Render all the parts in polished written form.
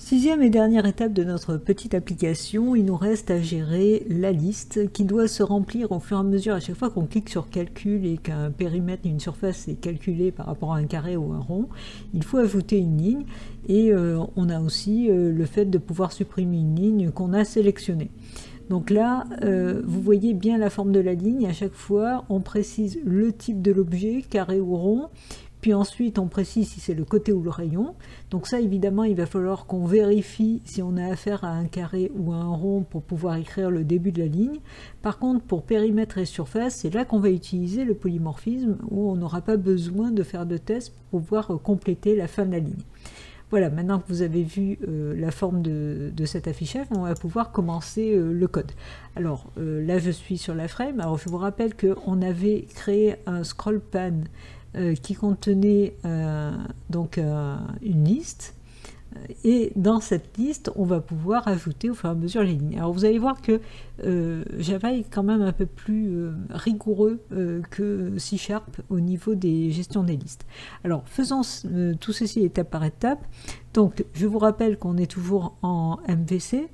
Sixième et dernière étape de notre petite application, il nous reste à gérer la liste qui doit se remplir au fur et à mesure à chaque fois qu'on clique sur calcul et qu'un périmètre, une surface est calculée par rapport à un carré ou un rond. Il faut ajouter une ligne et on a aussi le fait de pouvoir supprimer une ligne qu'on a sélectionnée. Donc là, vous voyez bien la forme de la ligne. À chaque fois, on précise le type de l'objet, carré ou rond. Puis ensuite, on précise si c'est le côté ou le rayon. Donc ça, évidemment, il va falloir qu'on vérifie si on a affaire à un carré ou à un rond pour pouvoir écrire le début de la ligne. Par contre, pour périmètre et surface, c'est là qu'on va utiliser le polymorphisme, où on n'aura pas besoin de faire de test pour pouvoir compléter la fin de la ligne. Voilà, maintenant que vous avez vu la forme de cet affichage, on va pouvoir commencer le code. Alors là, je suis sur la frame. Alors je vous rappelle qu'on avait créé un scroll pan qui contenait donc une liste, et dans cette liste on va pouvoir ajouter au fur et à mesure les lignes. Alors vous allez voir que Java est quand même un peu plus rigoureux que C# au niveau des gestions des listes. Alors faisons tout ceci étape par étape. Donc je vous rappelle qu'on est toujours en MVC.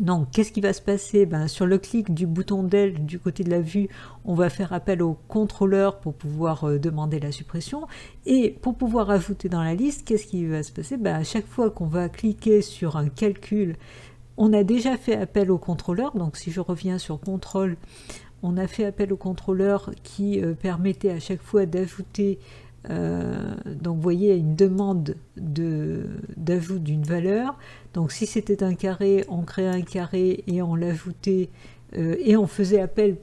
Donc, qu'est-ce qui va se passer? Sur le clic du bouton del du côté de la vue, on va faire appel au contrôleur pour pouvoir demander la suppression. Et pour pouvoir ajouter dans la liste, qu'est-ce qui va se passer? À chaque fois qu'on va cliquer sur un calcul, on a déjà fait appel au contrôleur. Donc, si je reviens sur contrôle, on a fait appel au contrôleur qui permettait à chaque fois d'ajouter. Donc vous voyez une demande d'ajout d'une valeur. Donc si c'était un carré, on créait un carré et on l'ajoutait et on faisait appel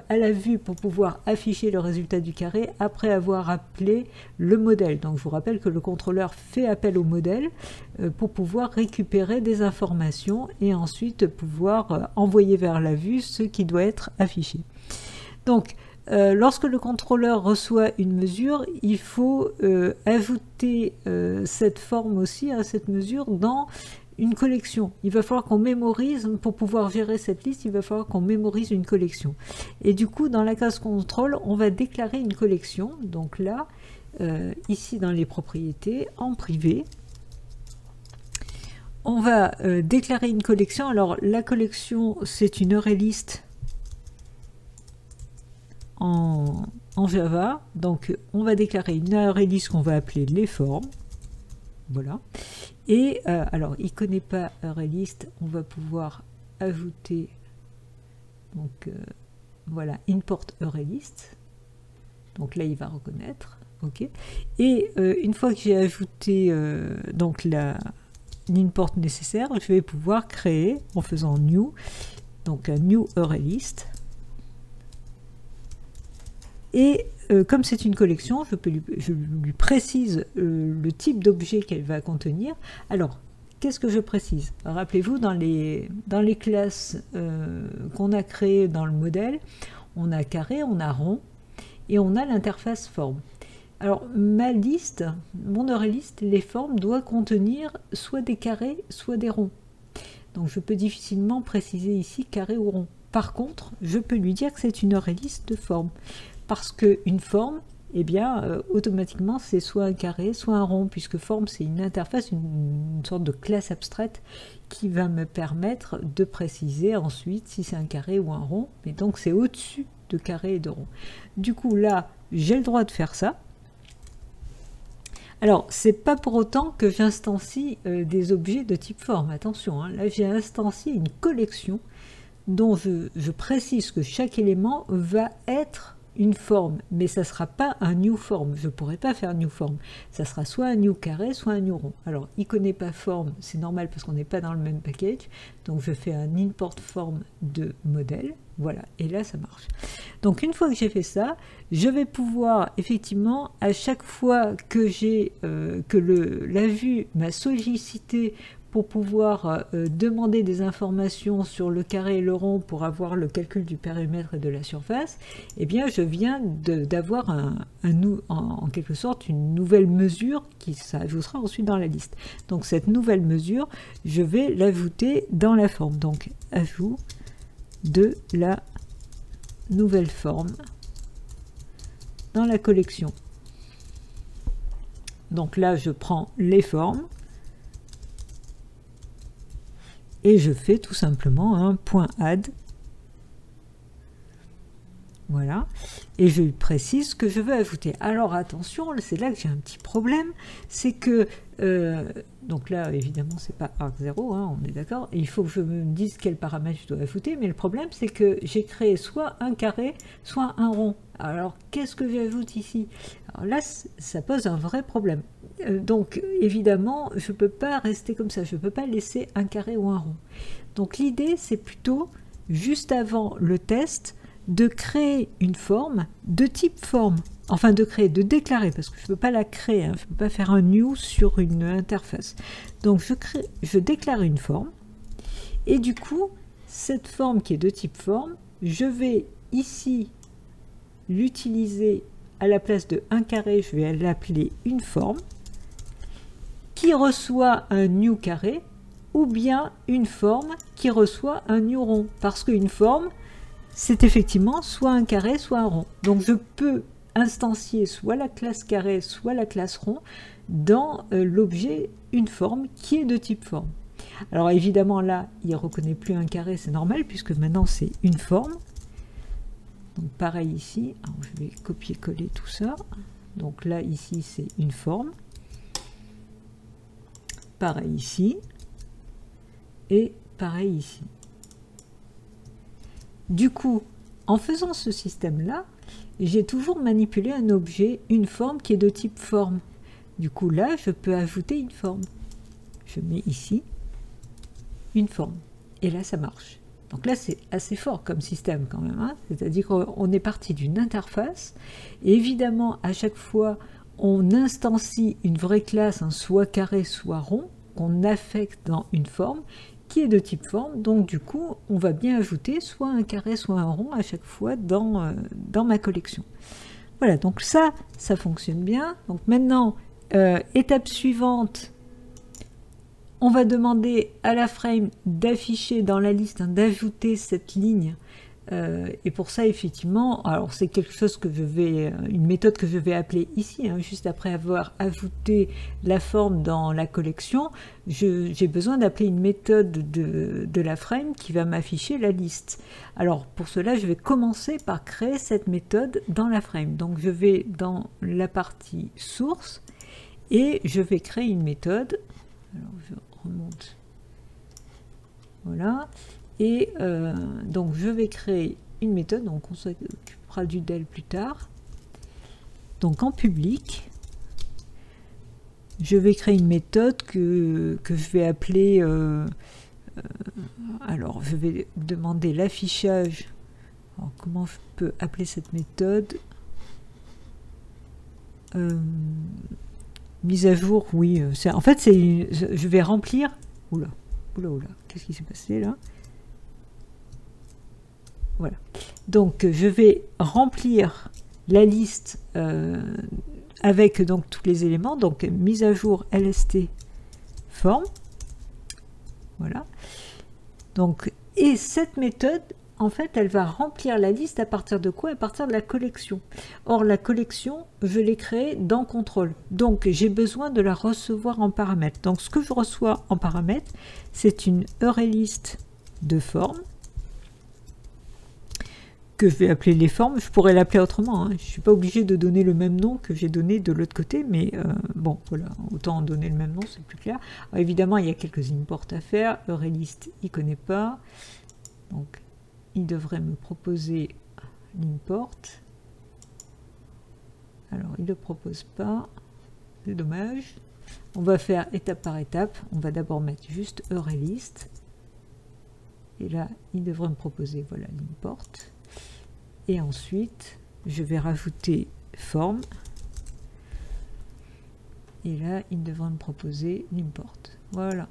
à la vue pour pouvoir afficher le résultat du carré après avoir appelé le modèle. Donc je vous rappelle que le contrôleur fait appel au modèle pour pouvoir récupérer des informations et ensuite pouvoir envoyer vers la vue ce qui doit être affiché. Donc lorsque le contrôleur reçoit une mesure, il faut ajouter cette forme aussi, cette mesure, dans une collection. Il va falloir qu'on mémorise, pour pouvoir gérer cette liste, il va falloir qu'on mémorise une collection. Et du coup, dans la case contrôle, on va déclarer une collection. Donc là, ici dans les propriétés, en privé, on va déclarer une collection. Alors la collection, c'est une ArrayList en Java. Donc on va déclarer une ArrayList qu'on va appeler les formes. Voilà. Et alors il ne connaît pas ArrayList, on va pouvoir ajouter donc voilà, import ArrayList. Donc là il va reconnaître. Ok. Et une fois que j'ai ajouté donc l'import nécessaire, je vais pouvoir créer en faisant new, donc un new ArrayList. Et comme c'est une collection, je lui précise le type d'objet qu'elle va contenir. Alors, qu'est-ce que je précise? Rappelez-vous, dans les classes qu'on a créées dans le modèle, on a carré, on a rond, et on a l'interface forme. Alors, ma liste, mon ArrayList, les formes doit contenir soit des carrés, soit des ronds. Donc, je peux difficilement préciser ici carré ou rond. Par contre, je peux lui dire que c'est une ArrayList de forme. Parce qu'une forme, eh bien, automatiquement, c'est soit un carré, soit un rond, puisque forme, c'est une interface, une sorte de classe abstraite qui va me permettre de préciser ensuite si c'est un carré ou un rond. Mais donc, c'est au-dessus de carré et de rond. Du coup, là, j'ai le droit de faire ça. Alors, c'est pas pour autant que j'instancie des objets de type forme. Attention, hein, là, j'ai instancié une collection dont je précise que chaque élément va être une forme, mais ça ne sera pas un new form. Je ne pourrai pas faire new form. Ça sera soit un new carré, soit un new rond. Alors, il ne connaît pas forme, c'est normal parce qu'on n'est pas dans le même package. Donc, je fais un import form de modèle. Voilà, et là, ça marche. Donc, une fois que j'ai fait ça, je vais pouvoir, effectivement, à chaque fois que la vue m'a sollicité pour pouvoir demander des informations sur le carré et le rond pour avoir le calcul du périmètre et de la surface, eh bien je viens d'avoir en quelque sorte une nouvelle mesure qui s'ajoutera ensuite dans la liste. Donc cette nouvelle mesure, je vais l'ajouter dans la forme. Donc ajout de la nouvelle forme dans la collection. Donc là je prends les formes, et je fais tout simplement un point add. Voilà, et je précise ce que je veux ajouter. Alors attention, c'est là que j'ai un petit problème, c'est que, donc là évidemment c'est pas arc0, hein, on est d'accord, il faut que je me dise quel paramètre je dois ajouter, mais le problème c'est que j'ai créé soit un carré, soit un rond. Alors qu'est-ce que j'ajoute ici? Alors là ça pose un vrai problème. Donc évidemment je peux pas rester comme ça, je peux pas laisser un carré ou un rond. Donc l'idée c'est plutôt, juste avant le test, de créer une forme de type forme, enfin de déclarer, parce que je ne peux pas la créer, hein, je ne peux pas faire un new sur une interface. Donc je déclare une forme, et du coup, cette forme qui est de type forme, je vais ici l'utiliser à la place de un carré, je vais l'appeler une forme, qui reçoit un new carré, ou bien une forme qui reçoit un new rond, parce qu'une forme, c'est effectivement soit un carré, soit un rond. Donc je peux instancier soit la classe carré, soit la classe rond dans l'objet une forme qui est de type forme. Alors évidemment là, il ne reconnaît plus un carré, c'est normal, puisque maintenant c'est une forme. Donc pareil ici, alors, je vais copier-coller tout ça. Donc là, ici, c'est une forme. Pareil ici. Et pareil ici. Du coup, en faisant ce système-là, j'ai toujours manipulé un objet, une forme qui est de type forme. Du coup, là, je peux ajouter une forme. Je mets ici une forme. Et là, ça marche. Donc là, c'est assez fort comme système quand même, hein. C'est-à-dire qu'on est parti d'une interface. Et évidemment, à chaque fois, on instancie une vraie classe, hein, soit carré, soit rond, qu'on affecte dans une forme qui est de type forme. Donc du coup, on va bien ajouter soit un carré, soit un rond à chaque fois dans ma collection. Voilà, donc ça fonctionne bien. Donc maintenant, étape suivante, on va demander à la frame d'afficher dans la liste, hein, d'ajouter cette ligne. Et pour ça, effectivement, alors c'est quelque chose que une méthode que je vais appeler ici, hein, juste après avoir ajouté la forme dans la collection, j'ai besoin d'appeler une méthode de la frame qui va m'afficher la liste. Alors pour cela, je vais commencer par créer cette méthode dans la frame. Donc je vais dans la partie source et je vais créer une méthode. Alors je remonte. Voilà. Et donc je vais créer une méthode, donc on s'occupera du del plus tard. Donc en public, je vais créer une méthode que je vais appeler, alors je vais demander l'affichage. Alors comment je peux appeler cette méthode? Mise à jour, oui. En fait, je vais remplir. Oula, qu'est-ce qui s'est passé là? Voilà. Donc je vais remplir la liste avec donc tous les éléments. Donc mise à jour lst form. Voilà. Donc, et cette méthode, en fait, elle va remplir la liste à partir de quoi? À partir de la collection. Or, la collection, je l'ai créée dans contrôle. Donc, j'ai besoin de la recevoir en paramètre. Donc, ce que je reçois en paramètre, c'est une EureList de forme que je vais appeler les formes. Je pourrais l'appeler autrement, hein. Je ne suis pas obligé de donner le même nom que j'ai donné de l'autre côté, mais bon, voilà, autant donner le même nom, c'est plus clair. Alors, évidemment, il y a quelques imports à faire. EureList, il ne connaît pas. Donc, il devrait me proposer l'import. Alors, il ne le propose pas. C'est dommage. On va faire étape par étape. On va d'abord mettre juste EureList. Et là, il devrait me proposer, voilà, l'import. Et ensuite, je vais rajouter forme. Et là, il devrait me proposer l'import. Voilà.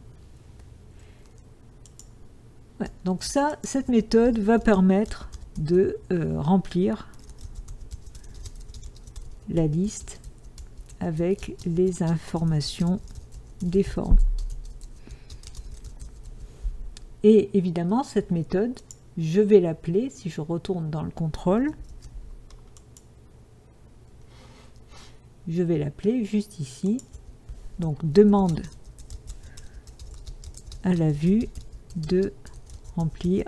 Ouais, donc ça, cette méthode va permettre de remplir la liste avec les informations des formes. Et évidemment, cette méthode, je vais l'appeler, si je retourne dans le contrôle, je vais l'appeler juste ici. Donc demande à la vue de remplir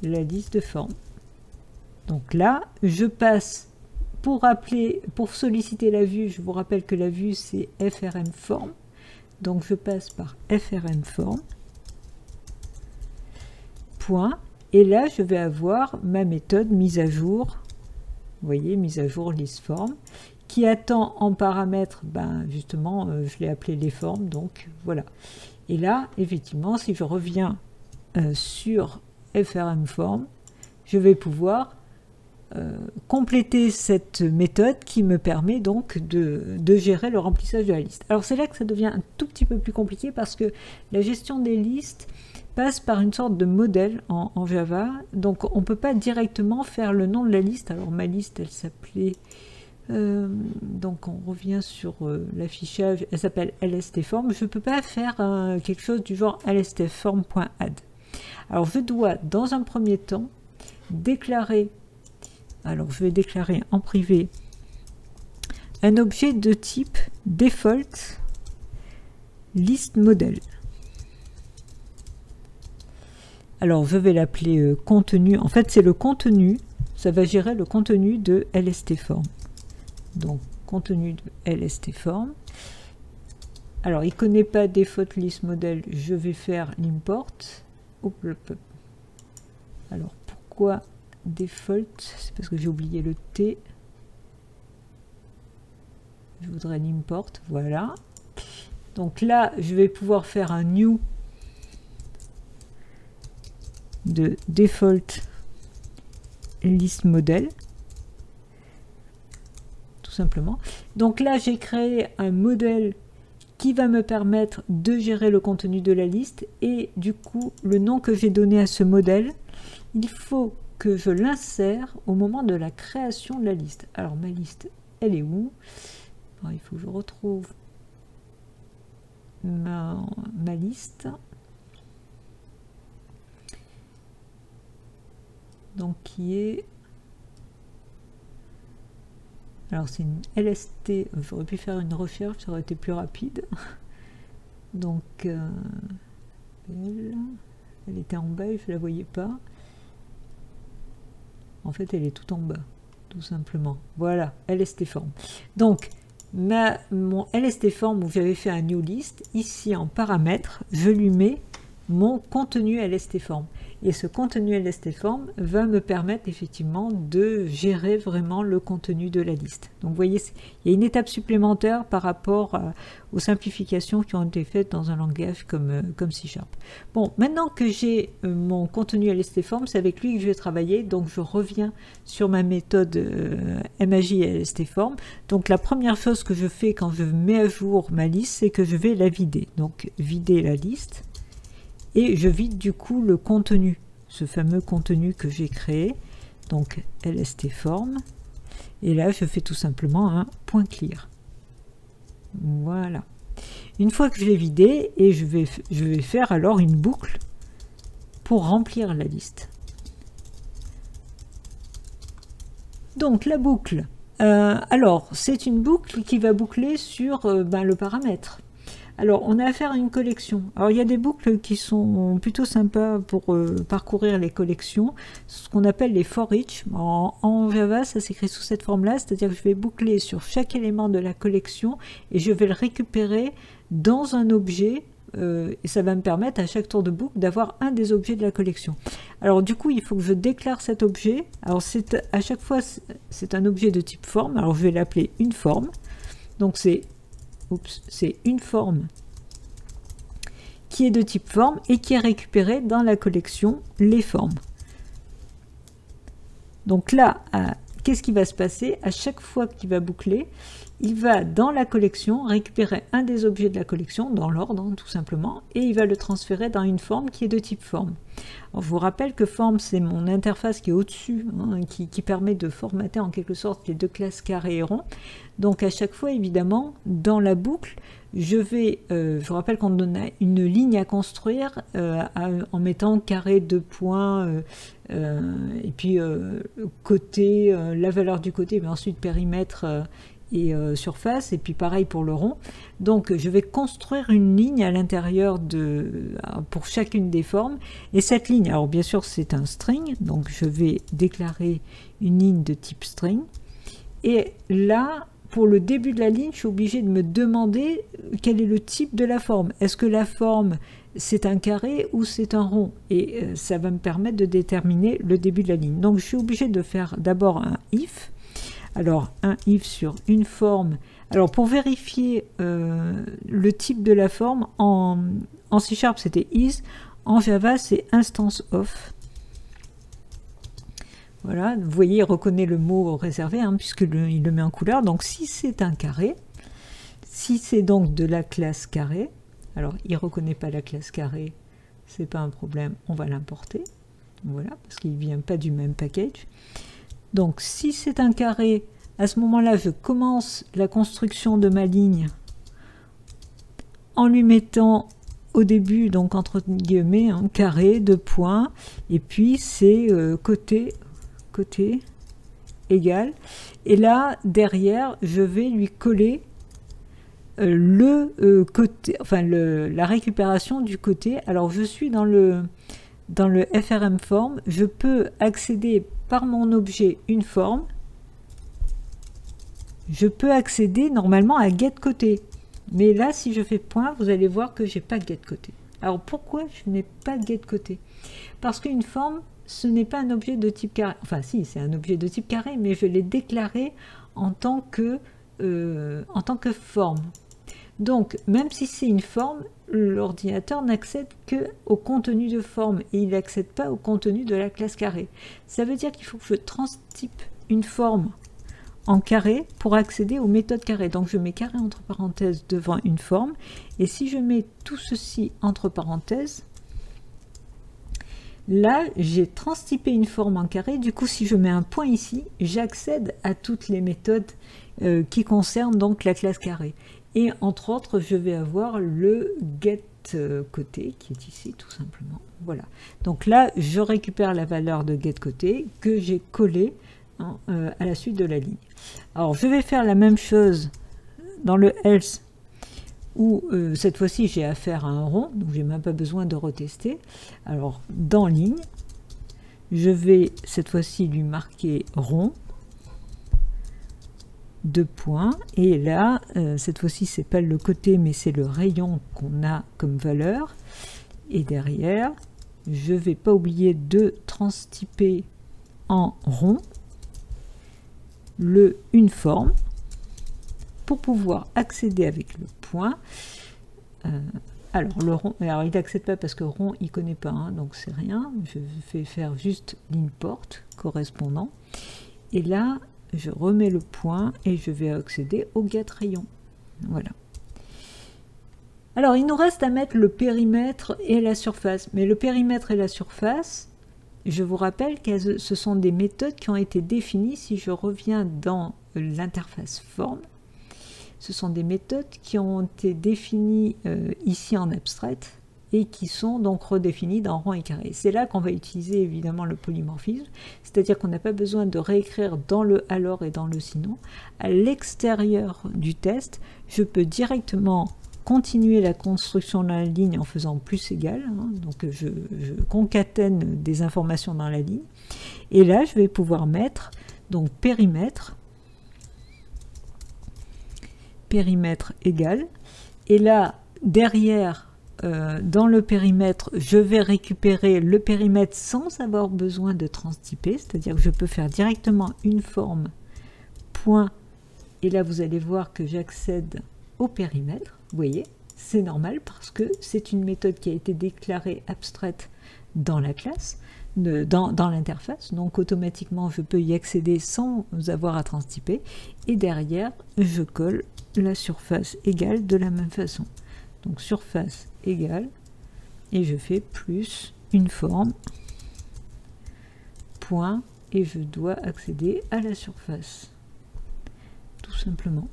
la liste de formes. Donc là, je passe pour solliciter la vue. Je vous rappelle que la vue c'est FRM form. Donc je passe par FRM form. Point. Et là, je vais avoir ma méthode mise à jour. Vous voyez, mise à jour list form, qui attend en paramètre, justement, je l'ai appelé les formes, donc voilà. Et là, effectivement, si je reviens sur FRM form, je vais pouvoir compléter cette méthode qui me permet donc de gérer le remplissage de la liste. Alors c'est là que ça devient un tout petit peu plus compliqué parce que la gestion des listes passe par une sorte de modèle en Java, donc on ne peut pas directement faire le nom de la liste. Alors ma liste, elle s'appelait, donc on revient sur l'affichage, elle s'appelle lstform. Je ne peux pas faire quelque chose du genre lstform.add. Alors je dois dans un premier temps déclarer, alors je vais déclarer en privé un objet de type default list model. Alors je vais l'appeler contenu, en fait c'est le contenu, ça va gérer le contenu de lstform. Donc contenu de lstform. Alors il ne connaît pas default list model, je vais faire l'import. Alors pourquoi default? C'est parce que j'ai oublié le T. Je voudrais l'import, voilà. Donc là je vais pouvoir faire un new de default list model, tout simplement. Donc là j'ai créé un modèle qui va me permettre de gérer le contenu de la liste, et du coup le nom que j'ai donné à ce modèle, il faut que je l'insère au moment de la création de la liste. Alors ma liste, elle est où? Alors, il faut que je retrouve ma liste. Donc qui est, alors c'est une LST, j'aurais pu faire une recherche, ça aurait été plus rapide. Donc elle était en bas et je la voyais pas. En fait elle est tout en bas, tout simplement. Voilà, lstform. Donc mon lstform où j'avais fait un new list, ici en paramètres, je lui mets mon contenu lstform. Et ce contenu lstform va me permettre effectivement de gérer vraiment le contenu de la liste. Donc vous voyez, il y a une étape supplémentaire par rapport aux simplifications qui ont été faites dans un langage comme C#. Bon, maintenant que j'ai mon contenu lstform, c'est avec lui que je vais travailler. Donc je reviens sur ma méthode MAJ lstform. Donc la première chose que je fais quand je mets à jour ma liste, c'est que je vais la vider. Donc vider la liste. Et je vide du coup le contenu, ce fameux contenu que j'ai créé, donc lstform, et là je fais tout simplement un point clear. Voilà. Une fois que je l'ai vidé, et je vais faire alors une boucle pour remplir la liste. Donc la boucle, alors c'est une boucle qui va boucler sur le paramètre. Alors, on a affaire à une collection. Alors, il y a des boucles qui sont plutôt sympas pour parcourir les collections, ce qu'on appelle les for each. En Java, ça s'écrit sous cette forme-là, c'est-à-dire que je vais boucler sur chaque élément de la collection et je vais le récupérer dans un objet, et ça va me permettre à chaque tour de boucle d'avoir un des objets de la collection. Alors, du coup, il faut que je déclare cet objet. Alors, à chaque fois, c'est un objet de type forme. Alors, je vais l'appeler une forme. Donc, c'est une forme qui est de type forme et qui est récupérée dans la collection les formes. Donc là, qu'est-ce qui va se passer? À chaque fois qu'il va boucler, il va dans la collection récupérer un des objets de la collection, dans l'ordre tout simplement, et il va le transférer dans une forme qui est de type forme. Alors, je vous rappelle que forme, c'est mon interface qui est au-dessus, qui permet de formater en quelque sorte les deux classes carré et rond. Donc à chaque fois, évidemment, dans la boucle, je vous rappelle qu'on donne une ligne à construire en mettant carré, deux points, et puis côté, la valeur du côté, mais ensuite périmètre surface, et puis pareil pour le rond. Donc je vais construire une ligne à l'intérieur pour chacune des formes, et cette ligne, alors bien sûr c'est un string, donc je vais déclarer une ligne de type string, et là pour le début de la ligne je suis obligé de me demander quel est le type de la forme. Est-ce que la forme c'est un carré ou c'est un rond, et ça va me permettre de déterminer le début de la ligne. Donc je suis obligé de faire d'abord un if. Alors, un if sur une forme. Alors, pour vérifier le type de la forme, en C# c'était is, en Java c'est instance of. Voilà, vous voyez, il reconnaît le mot réservé, hein, puisqu'il le met en couleur. Donc, si c'est un carré, si c'est donc de la classe carré, alors il ne reconnaît pas la classe carré, c'est pas un problème, on va l'importer. Voilà, parce qu'il ne vient pas du même package. Donc si c'est un carré, à ce moment-là, je commence la construction de ma ligne en lui mettant au début, donc entre guillemets, un carré, 2 points, et puis c'est côté égal. Et là, derrière, je vais lui coller côté, enfin la récupération du côté. Alors je suis dans le FRM form, je peux accéder par mon objet une forme, je peux accéder normalement à getCôté, mais là si je fais point, vous allez voir que j'ai pas getCôté. Alors pourquoi je n'ai pas getCôté? Parce qu'une forme, ce n'est pas un objet de type carré, enfin si, c'est un objet de type carré, mais je l'ai déclaré en tant que forme. Donc, même si c'est une forme, l'ordinateur n'accède qu'au contenu de forme et il n'accède pas au contenu de la classe carré. Ça veut dire qu'il faut que je transtype une forme en carré pour accéder aux méthodes carré. Donc, je mets carré entre parenthèses devant une forme, et si je mets tout ceci entre parenthèses, là, j'ai transtypé une forme en carré. Du coup, si je mets un point ici, j'accède à toutes les méthodes qui concernent donc la classe carré. Et entre autres, je vais avoir le getCôté qui est ici tout simplement. Voilà. Donc là, je récupère la valeur de getCôté que j'ai collée à la suite de la ligne. Alors, je vais faire la même chose dans le else où cette fois-ci j'ai affaire à un rond, donc j'ai même pas besoin de retester. Alors, dans ligne, je vais cette fois-ci lui marquer rond. 2 points, et là cette fois-ci c'est pas le côté mais c'est le rayon qu'on a comme valeur, et derrière je vais pas oublier de transtyper en rond une forme pour pouvoir accéder avec le point. Alors le rond, alors il n'accède pas parce que rond il connaît pas, hein, donc c'est rien, je vais faire juste l'import correspondant, et là je remets le point et je vais accéder au getRayon. Voilà. Alors il nous reste à mettre le périmètre et la surface, mais le périmètre et la surface, je vous rappelle que ce sont des méthodes qui ont été définies. Si je reviens dans l'interface forme, ce sont des méthodes qui ont été définies ici en abstract et qui sont donc redéfinies dans rond et carré. C'est là qu'on va utiliser évidemment le polymorphisme, c'est-à-dire qu'on n'a pas besoin de réécrire dans le alors et dans le sinon. À l'extérieur du test, je peux directement continuer la construction de la ligne en faisant plus égal, hein, donc je concatène des informations dans la ligne, et là je vais pouvoir mettre donc périmètre égal, et là derrière dans le périmètre, je vais récupérer le périmètre sans avoir besoin de transtyper, c'est-à-dire que je peux faire directement une forme point, et là vous allez voir que j'accède au périmètre. Vous voyez, c'est normal parce que c'est une méthode qui a été déclarée abstraite dans la classe, dans l'interface, donc automatiquement je peux y accéder sans avoir à transtyper, et derrière je colle la surface égale de la même façon. Donc surface égale, et je fais plus une forme, point, et je dois accéder à la surface. Tout simplement.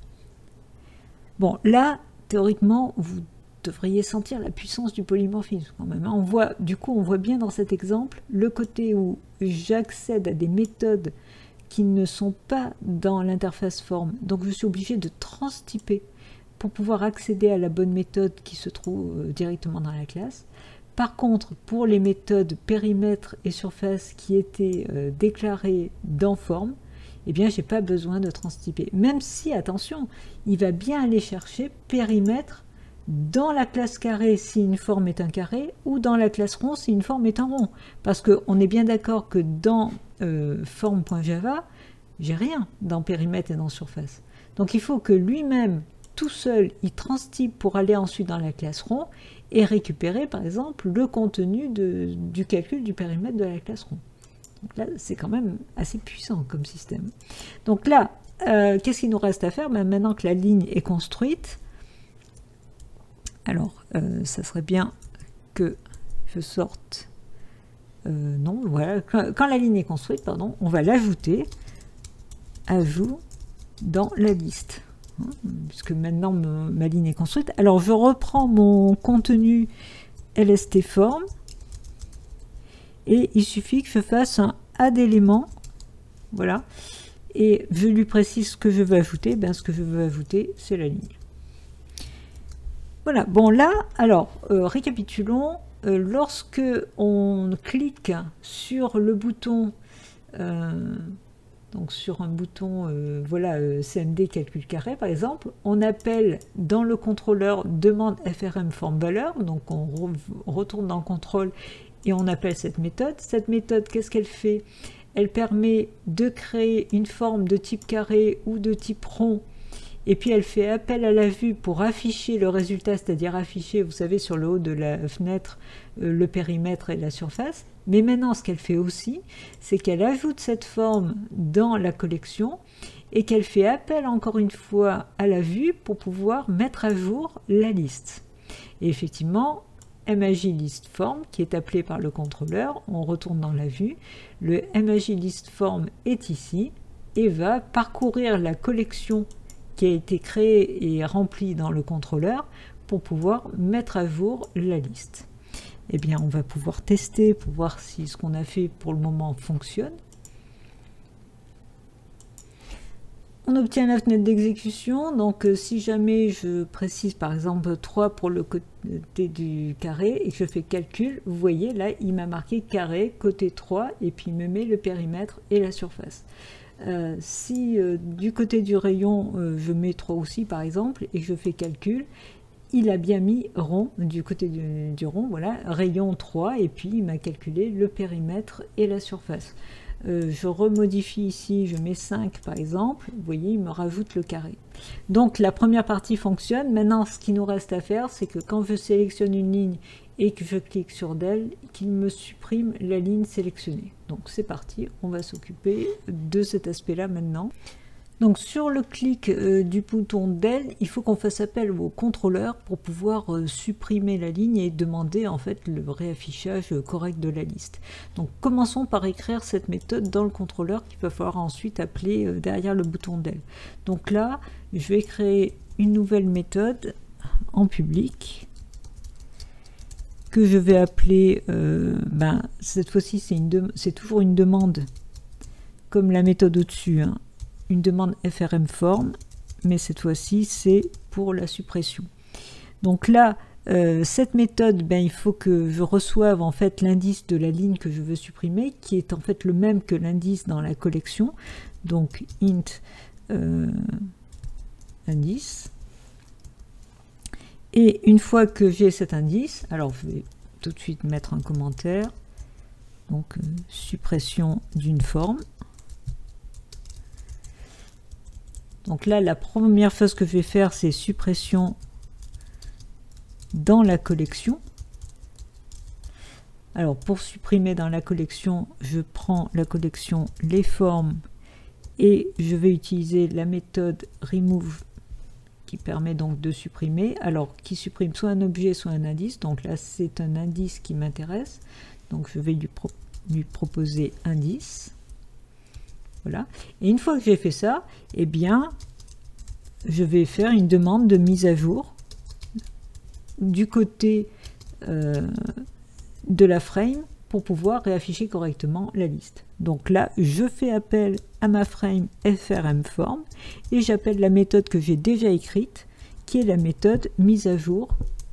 Bon, là, théoriquement, vous devriez sentir la puissance du polymorphisme quand même. Du coup, on voit bien dans cet exemple le côté où j'accède à des méthodes qui ne sont pas dans l'interface forme. Donc je suis obligée de transtyper pour pouvoir accéder à la bonne méthode qui se trouve directement dans la classe. Par contre, pour les méthodes périmètre et surface qui étaient déclarées dans forme, eh bien, je n'ai pas besoin de transtyper. Même si, attention, il va bien aller chercher périmètre dans la classe carré si une forme est un carré, ou dans la classe rond si une forme est un rond. Parce qu'on est bien d'accord que dans forme.java, j'ai rien dans périmètre et dans surface. Donc il faut que lui-même, tout seul, il transtype pour aller ensuite dans la classe rond et récupérer, par exemple, le contenu du calcul du périmètre de la classe rond. Donc là, c'est quand même assez puissant comme système. Donc là, qu'est-ce qu'il nous reste à faire? Maintenant que la ligne est construite, alors, ça serait bien que je sorte... non, voilà, quand la ligne est construite, pardon, on va l'ajouter, ajout dans la liste. Puisque maintenant ma ligne est construite. Alors, je reprends mon contenu LST form, et il suffit que je fasse un add élément, voilà, et je lui précise ce que je veux ajouter. Ben, ce que je veux ajouter, c'est la ligne. Voilà, bon là, alors, récapitulons, lorsque on clique sur le bouton, donc sur un bouton, voilà, CMD calcul carré par exemple, on appelle dans le contrôleur demande FRM forme valeur, donc on retourne dans le contrôle et on appelle cette méthode. Cette méthode, qu'est-ce qu'elle fait? Elle permet de créer une forme de type carré ou de type rond, et puis elle fait appel à la vue pour afficher le résultat, c'est-à-dire afficher, vous savez, sur le haut de la fenêtre, le périmètre et la surface. Mais maintenant, ce qu'elle fait aussi, c'est qu'elle ajoute cette forme dans la collection et qu'elle fait appel encore une fois à la vue pour pouvoir mettre à jour la liste. Et effectivement, MAJ list form qui est appelé par le contrôleur, on retourne dans la vue, le MAJ list form est ici et va parcourir la collection qui a été créée et remplie dans le contrôleur pour pouvoir mettre à jour la liste. Eh bien, on va pouvoir tester pour voir si ce qu'on a fait pour le moment fonctionne. On obtient la fenêtre d'exécution, donc si jamais je précise par exemple 3 pour le côté du carré et que je fais calcul, vous voyez là il m'a marqué carré côté 3 et puis il me met le périmètre et la surface. Si du côté du rayon je mets 3 aussi par exemple et que je fais calcul, il a bien mis rond du côté du rond, voilà, rayon 3 et puis il m'a calculé le périmètre et la surface. Je remodifie ici, je mets 5 par exemple, vous voyez il me rajoute le carré. Donc la première partie fonctionne. Maintenant ce qui nous reste à faire, c'est que quand je sélectionne une ligne et que je clique sur del, qu'il me supprime la ligne sélectionnée. Donc c'est parti, on va s'occuper de cet aspect là maintenant. Donc sur le clic du bouton del, il faut qu'on fasse appel au contrôleur pour pouvoir supprimer la ligne et demander en fait le réaffichage correct de la liste. Donc commençons par écrire cette méthode dans le contrôleur qu'il va falloir ensuite appeler derrière le bouton del. Donc là, je vais créer une nouvelle méthode en public que je vais appeler, cette fois-ci c'est toujours une demande comme la méthode au-dessus, hein, une demande FRM form, mais cette fois-ci c'est pour la suppression. Donc là, cette méthode, il faut que je reçoive en fait l'indice de la ligne que je veux supprimer, qui est en fait le même que l'indice dans la collection. Donc int indice. Et une fois que j'ai cet indice, alors je vais tout de suite mettre un commentaire, donc suppression d'une forme. Donc là, la première chose que je vais faire, c'est suppression dans la collection. Alors pour supprimer dans la collection, je prends la collection les formes et je vais utiliser la méthode remove qui permet donc de supprimer, alors qui supprime soit un objet soit un indice. Donc là c'est un indice qui m'intéresse, donc je vais lui proposer indice. Voilà. Et une fois que j'ai fait ça, eh bien je vais faire une demande de mise à jour du côté de la frame pour pouvoir réafficher correctement la liste. Donc là, je fais appel à ma frame frmForm et j'appelle la méthode que j'ai déjà écrite, qui est la méthode mise à jour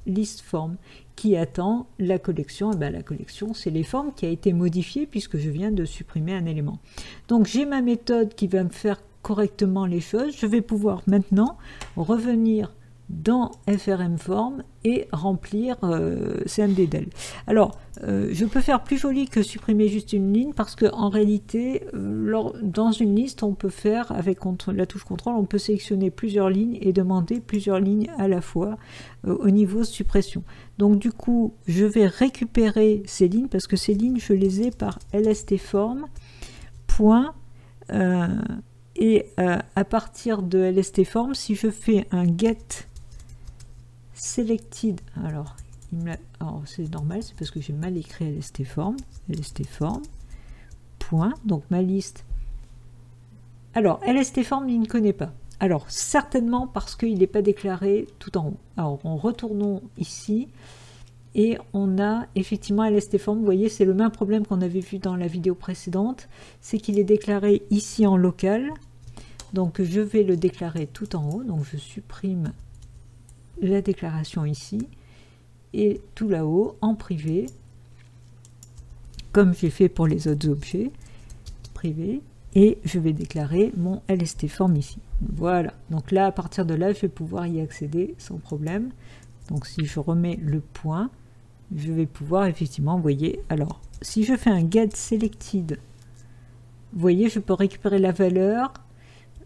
listForm, qui attend la collection. Et bien, la collection, c'est les formes qui a été modifiée puisque je viens de supprimer un élément. Donc j'ai ma méthode qui va me faire correctement les choses. Je vais pouvoir maintenant revenir dans frmForm et remplir CMDDel. Alors, je peux faire plus joli que supprimer juste une ligne parce qu'en réalité, dans une liste, on peut faire, avec la touche contrôle, on peut sélectionner plusieurs lignes et demander plusieurs lignes à la fois au niveau suppression. Donc du coup, je vais récupérer ces lignes parce que ces lignes, je les ai par lstform. Et à partir de lstform, si je fais un get selected, alors c'est normal, c'est parce que j'ai mal écrit lstform, point, donc ma liste. Alors lstform, il ne connaît pas. Alors certainement parce qu'il n'est pas déclaré tout en haut. Alors retournons ici et on a effectivement lstform. Vous voyez, c'est le même problème qu'on avait vu dans la vidéo précédente, c'est qu'il est déclaré ici en local. Donc je vais le déclarer tout en haut, donc je supprime la déclaration ici et tout là-haut en privé, comme j'ai fait pour les autres objets privés, et je vais déclarer mon lstform ici. Voilà, donc là à partir de là je vais pouvoir y accéder sans problème. Donc si je remets le point, je vais pouvoir effectivement, vous voyez, alors si je fais un get selected, vous voyez, je peux récupérer la valeur,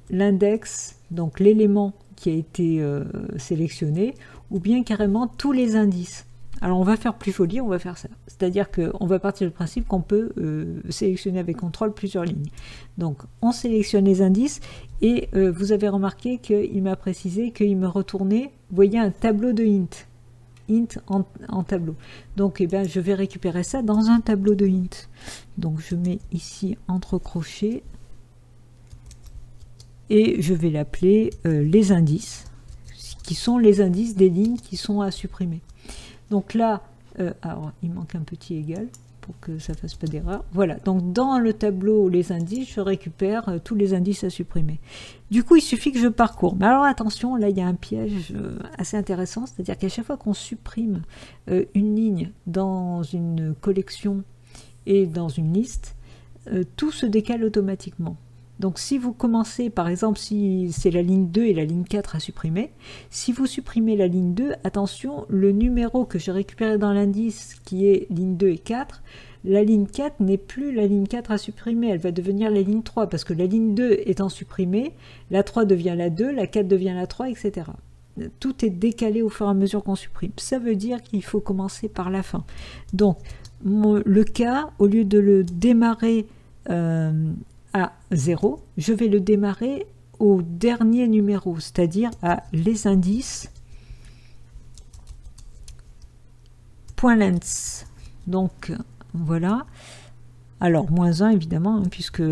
l'index, donc l'élément qui a été sélectionné, ou bien carrément tous les indices. Alors on va faire plus joli, on va faire ça. C'est-à-dire qu'on va partir du principe qu'on peut sélectionner avec CTRL plusieurs lignes. Donc on sélectionne les indices et vous avez remarqué qu'il m'a précisé qu'il me retournait, vous voyez, un tableau de int en tableau. Donc eh ben, je vais récupérer ça dans un tableau de int. Donc je mets ici entre crochets et je vais l'appeler les indices, qui sont les indices des lignes qui sont à supprimer. Donc là, alors il manque un petit égal pour que ça ne fasse pas d'erreur. Voilà, donc dans le tableau les indices, je récupère tous les indices à supprimer. Du coup, il suffit que je parcours. Mais alors attention, là il y a un piège assez intéressant, c'est-à-dire qu'à chaque fois qu'on supprime une ligne dans une collection et dans une liste, tout se décale automatiquement. Donc si vous commencez, par exemple, si c'est la ligne 2 et la ligne 4 à supprimer, si vous supprimez la ligne 2, attention, le numéro que j'ai récupéré dans l'indice qui est ligne 2 et 4, la ligne 4 n'est plus la ligne 4 à supprimer, elle va devenir la ligne 3, parce que la ligne 2 étant supprimée, la 3 devient la 2, la 4 devient la 3, etc. Tout est décalé au fur et à mesure qu'on supprime. Ça veut dire qu'il faut commencer par la fin. Donc, le cas, au lieu de le démarrer à 0, je vais le démarrer au dernier numéro, c'est-à-dire à les indices .length. Donc voilà. Alors moins 1 évidemment, hein, puisque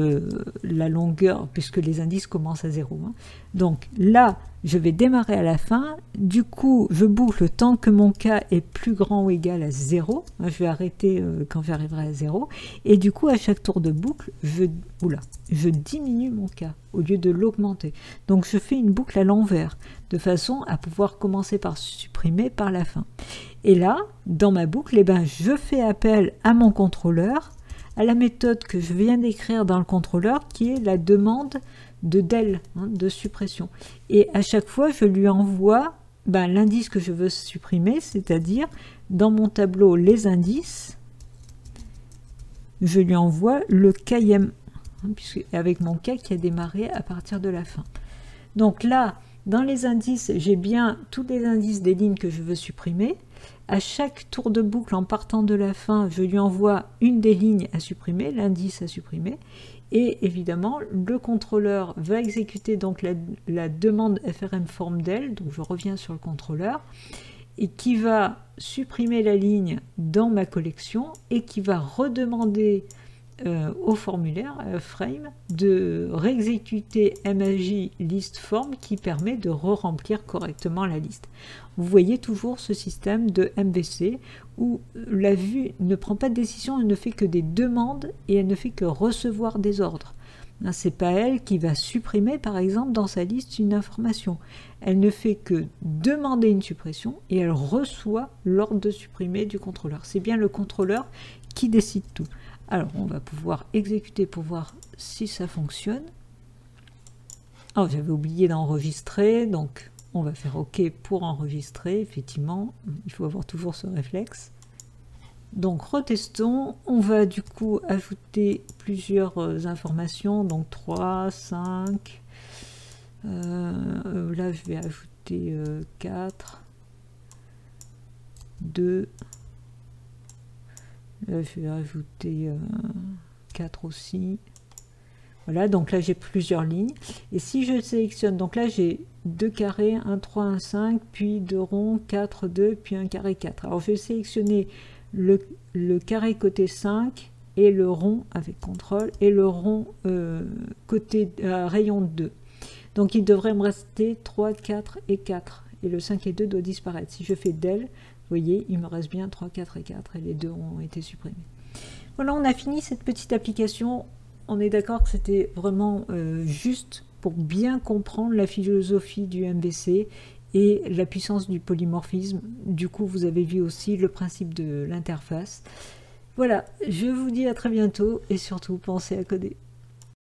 la longueur, puisque les indices commencent à 0. Hein. Donc là, je vais démarrer à la fin. Du coup, je boucle tant que mon cas est plus grand ou égal à 0. Je vais arrêter quand j'arriverai à 0. Et du coup, à chaque tour de boucle, je diminue mon cas au lieu de l'augmenter. Donc je fais une boucle à l'envers, de façon à pouvoir commencer par supprimer par la fin. Et là, dans ma boucle, eh ben, je fais appel à mon contrôleur, à la méthode que je viens d'écrire dans le contrôleur, qui est la demande de del, hein, de suppression. Et à chaque fois, je lui envoie l'indice que je veux supprimer, c'est-à-dire dans mon tableau les indices, je lui envoie le km, hein, puisque avec mon cas qui a démarré à partir de la fin. Donc là, dans les indices, j'ai bien tous les indices des lignes que je veux supprimer. À chaque tour de boucle, en partant de la fin, je lui envoie une des lignes à supprimer, l'indice à supprimer. Et évidemment, le contrôleur va exécuter donc la demande frmForm del, donc je reviens sur le contrôleur, et qui va supprimer la ligne dans ma collection et qui va redemander au formulaire frame de réexécuter MAJ list form qui permet de re-remplir correctement la liste. Vous voyez toujours ce système de MVC où la vue ne prend pas de décision, elle ne fait que des demandes et elle ne fait que recevoir des ordres. C'est pas elle qui va supprimer par exemple dans sa liste une information. Elle ne fait que demander une suppression et elle reçoit l'ordre de supprimer du contrôleur. C'est bien le contrôleur qui décide tout. Alors on va pouvoir exécuter pour voir si ça fonctionne. Oh, j'avais oublié d'enregistrer, donc on va faire OK pour enregistrer. Effectivement, il faut avoir toujours ce réflexe. Donc retestons, on va du coup ajouter plusieurs informations, donc 3, 5, là je vais ajouter 4, 2, là je vais ajouter 4 aussi, voilà, donc là j'ai plusieurs lignes, et si je sélectionne, donc là j'ai 2 carrés, 1, 3, 1, 5, puis 2 ronds, 4, 2, puis un carré 4, alors je vais sélectionner le carré côté 5 et le rond avec contrôle et le rond côté rayon 2. Donc il devrait me rester 3, 4 et 4 et le 5 et 2 doit disparaître. Si je fais del, vous voyez, il me reste bien 3, 4 et 4 et les deux ont été supprimés. Voilà, on a fini cette petite application. On est d'accord que c'était vraiment juste pour bien comprendre la philosophie du MVC et la puissance du polymorphisme. Du coup, vous avez vu aussi le principe de l'interface. Voilà, je vous dis à très bientôt et surtout, pensez à coder.